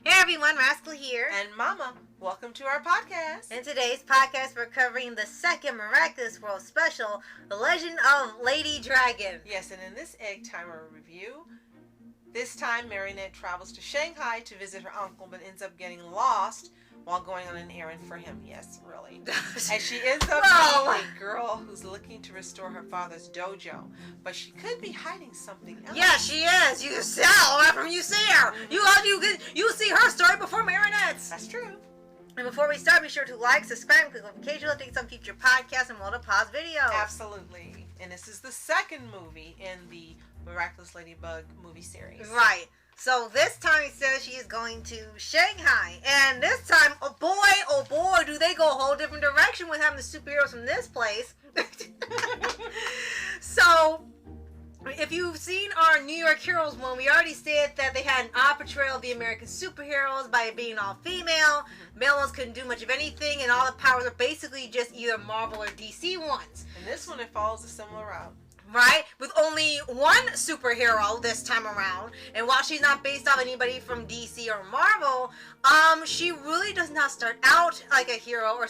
Hey everyone, Rascal here. And Mama, welcome to our podcast. In today's podcast, we're covering the second Miraculous World special, The Legend of Lady Dragon. Yes, and in this Egg Timer review, this time Marinette travels to Shanghai to visit her uncle, but ends up getting lost while going on an errand for him. Yes, really. And she ends up meeting a girl who's looking to restore her father's dojo, but she could be hiding something else. Yeah, she is. You can tell after you see her. You see her story before Marinette's. That's true. And before we start, be sure to like, subscribe, and click notifications to get some future podcasts and more to pause videos. Absolutely. And this is the second movie in the Miraculous Ladybug movie series. Right. So this time it says she is going to Shanghai. And this time, oh boy, do they go a whole different direction with having the superheroes from this place. So, if you've seen our New York Heroes one, we already said that they had an odd portrayal of the American superheroes by being all female. Male ones couldn't do much of anything, and all the powers are basically just either Marvel or DC ones. And this one, it follows a similar route. Right? With only one superhero this time around. And while she's not based off anybody from DC or Marvel, she really does not start out like a hero or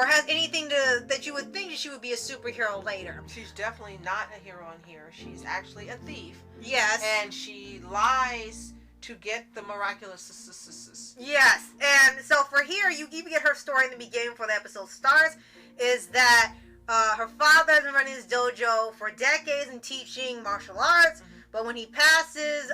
has anything that you would think she would be a superhero later. She's definitely not a hero in here. She's actually a thief. Yes. And she lies to get the miraculous. Yes. And so for here, you even get her story in the beginning before the episode starts, is that her father has been running his dojo for decades and teaching martial arts, but when he passes,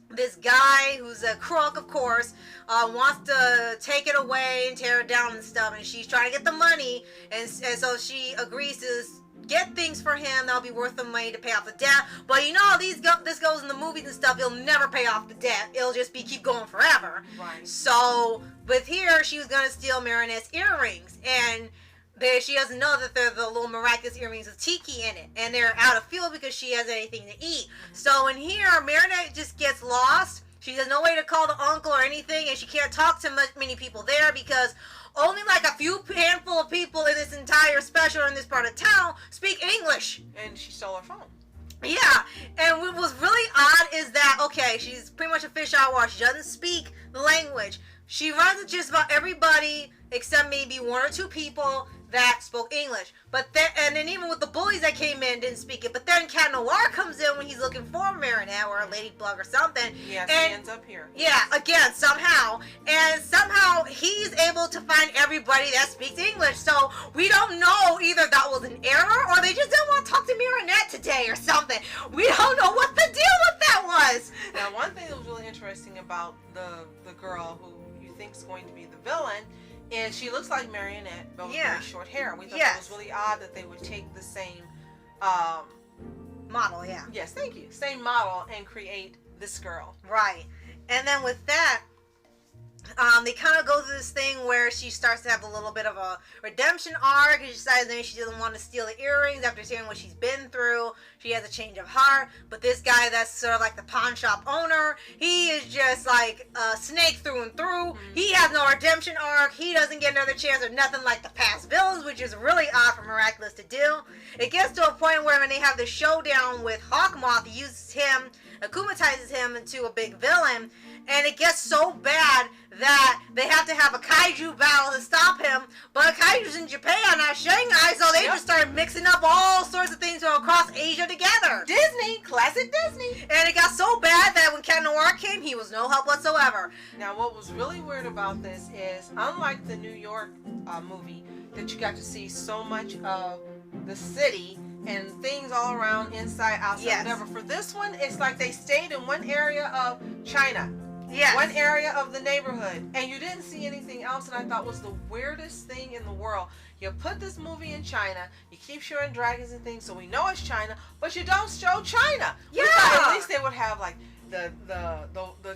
this guy, who's a crook, of course, wants to take it away and tear it down and stuff, and she's trying to get the money, and so she agrees to get things for him that'll be worth the money to pay off the debt. But you know, this goes in the movies and stuff, it'll never pay off the debt. It'll just keep going forever. Right. So, with here, she was going to steal Marinette's earrings, and she doesn't know that they're the little miraculous earrings with tiki in it. And they're out of fuel because she has anything to eat. So in here, Marinette just gets lost. She has no way to call the uncle or anything. And she can't talk to many people there because only like a few handful of people in this entire special or in this part of town speak English. And she stole her phone. Yeah. And what was really odd is that, okay, she's pretty much a fish out of water. She doesn't speak the language. She runs with just about everybody except maybe one or two people that spoke English. But then even with the bullies that came in, didn't speak it. But then Cat Noir comes in when he's looking for Marinette or a Ladybug or something. Yes, he ends up here. Yeah, again, somehow. And somehow he's able to find everybody that speaks English. So we don't know either that was an error or they just didn't want to talk to Marinette today or something. We don't know what the deal with that was. Now, one thing that was really interesting about the girl who you think is going to be the villain is she looks like Marinette, but with very short hair. We thought it was really odd that they would take the same model, yeah. Yes, thank you. Same model and create this girl. Right. And then with that, they kind of go through this thing where she starts to have a little bit of a redemption arc, and she decides maybe she doesn't want to steal the earrings after seeing what she's been through. She has a change of heart, but this guy that's sort of like the pawn shop owner, he is just like a snake through and through. He has no redemption arc. He doesn't get another chance or nothing like the past villains, which is really odd for Miraculous to do. It gets to a point where when they have the showdown with Hawkmoth, he uses him, akumatizes him into a big villain, and it gets so bad that they have to have a kaiju battle to stop him. But kaiju's in Japan, not Shanghai, so they just started mixing up all sorts of things from across Asia together. Disney, classic Disney. And it got so bad that when Cat Noir came, he was no help whatsoever. Now, what was really weird about this is, unlike the New York movie, that you got to see so much of the city and things all around, inside, outside, whatever. For this one, it's like they stayed in one area of China. Yes. One area of the neighborhood, and you didn't see anything else, and I thought was the weirdest thing in the world. You put this movie in China, you keep showing dragons and things, so we know it's China, but you don't show China. Yeah. We thought at least they would have like the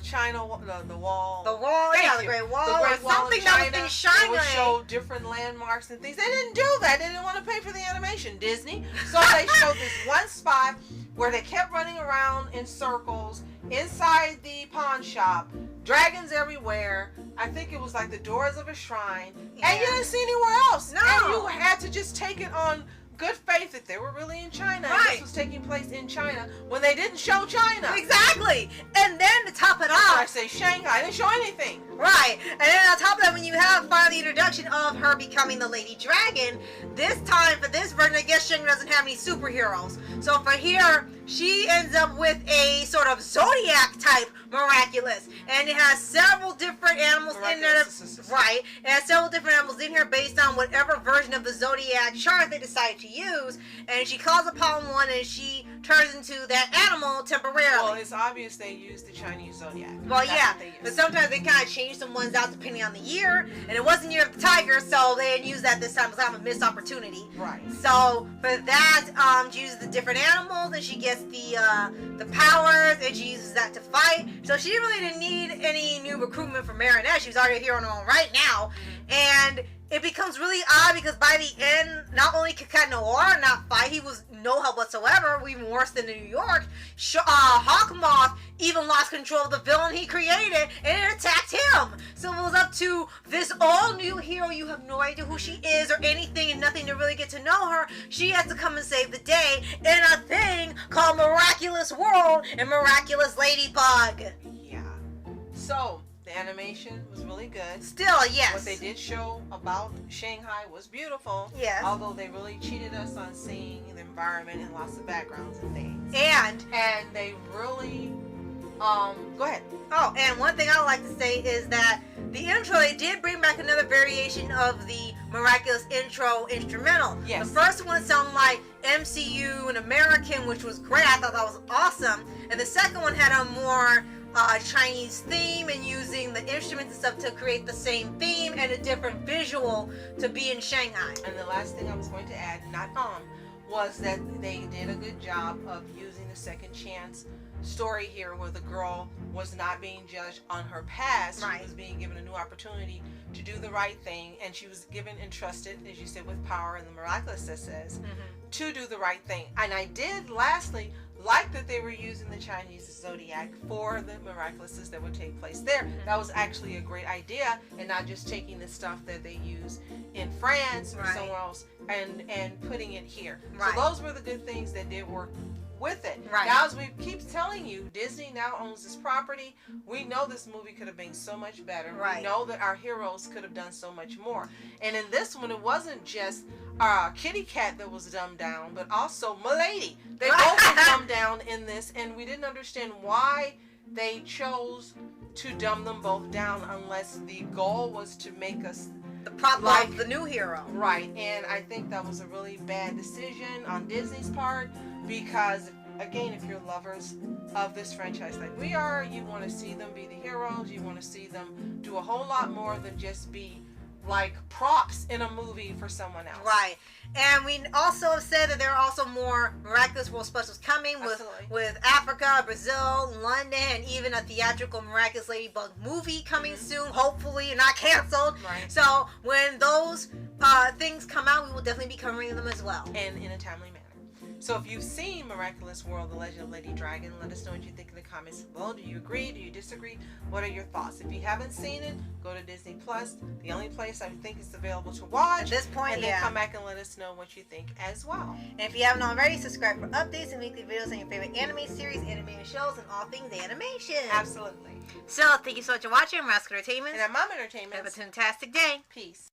China, the wall. The wall, Thank yeah, you. the Great Wall, the Great Wall something of that China. was in Shanghai. They would show different landmarks and things. They didn't do that. They didn't want to pay for the animation, Disney. So they showed this one spot where they kept running around in circles inside the pawn shop. Dragons everywhere. I think it was like the doors of a shrine. And you didn't see anywhere else. No. And you had to just take it on good faith that they were really in China. Right. And this was taking place in China when they didn't show China. Exactly. And then to top it off, I say Shanghai, they didn't show anything. right. And then on top of that, when you have finally the introduction of her becoming the Lady Dragon, this time for this version, I guess Shanghai doesn't have any superheroes. So for here, she ends up with a sort of Zodiac type Miraculous, and it has several different animals in there. Right, it has several different animals in here based on whatever version of the Zodiac chart they decide to use. And she calls upon one, and she turns into that animal temporarily. Well, it's obvious they used the Chinese Zodiac. Well, That's yeah, what they used. but sometimes they kind of change some ones out depending on the year, and it wasn't Year of the Tiger, so they didn't use that this time. It was kind of a missed opportunity. Right. So for that, she uses the different animals, and she gets the powers, and she uses that to fight. So she really didn't need any new recruitment from Marinette. She was already here on her own right now, and it becomes really odd because by the end, not only could Cat Noir not fight, he was no help whatsoever, even worse than in New York. Hawkmoth even lost control of the villain he created, and it attacked him. So it was up to this all-new hero. You have no idea who she is or anything, and nothing to really get to know her. She has to come and save the day in a thing called Miraculous World and Miraculous Ladybug. Yeah. So the animation was really good. Still, yes. What they did show about Shanghai was beautiful. Yes. Although they really cheated us on seeing the environment and lots of backgrounds and things. And they really go ahead. Oh, and one thing I would like to say is that the intro, they did bring back another variation of the Miraculous intro instrumental. Yes. The first one sounded like MCU and American, which was great. I thought that was awesome. And the second one had a more Chinese theme and using the instruments and stuff to create the same theme and a different visual to be in Shanghai. And the last thing I was going to add, was that they did a good job of using the second chance story here where the girl was not being judged on her past. Right. She was being given a new opportunity to do the right thing, and she was given entrusted, as you said, with power in the Miraculous that says, to do the right thing. And I did lastly like that they were using the Chinese Zodiac for the Miraculouses that would take place there. That was actually a great idea, and not just taking the stuff that they use in France or somewhere else and putting it here. Right. So those were the good things that did work with it. Right. Now, as we keep telling you, Disney now owns this property. We know this movie could have been so much better. Right. We know that our heroes could have done so much more. And in this one, it wasn't just Kitty Cat that was dumbed down, but also Milady. They both were dumbed down in this, and we didn't understand why they chose to dumb them both down unless the goal was to make us The problem of the new hero. Right, and I think that was a really bad decision on Disney's part because, again, if you're lovers of this franchise like we are, you want to see them be the heroes, you want to see them do a whole lot more than just be like props in a movie for someone else. Right. And we also have said that there are also more Miraculous World specials coming with Africa, Brazil, London, and even a theatrical Miraculous Ladybug movie coming soon, hopefully, and not canceled. Right. So when those things come out, we will definitely be covering them as well. And in a timely manner. So if you've seen Miraculous World, The Legend of Lady Dragon, let us know what you think in the comments below. Do you agree? Do you disagree? What are your thoughts? If you haven't seen it, go to Disney Plus, the only place I think it's available to watch. At this point, and then come back and let us know what you think as well. And if you haven't already, subscribe for updates and weekly videos on your favorite anime series, animated shows, and all things animation. Absolutely. So, thank you so much for watching Rascal Entertainment. And at Mom Entertainment. Have a fantastic day. Peace.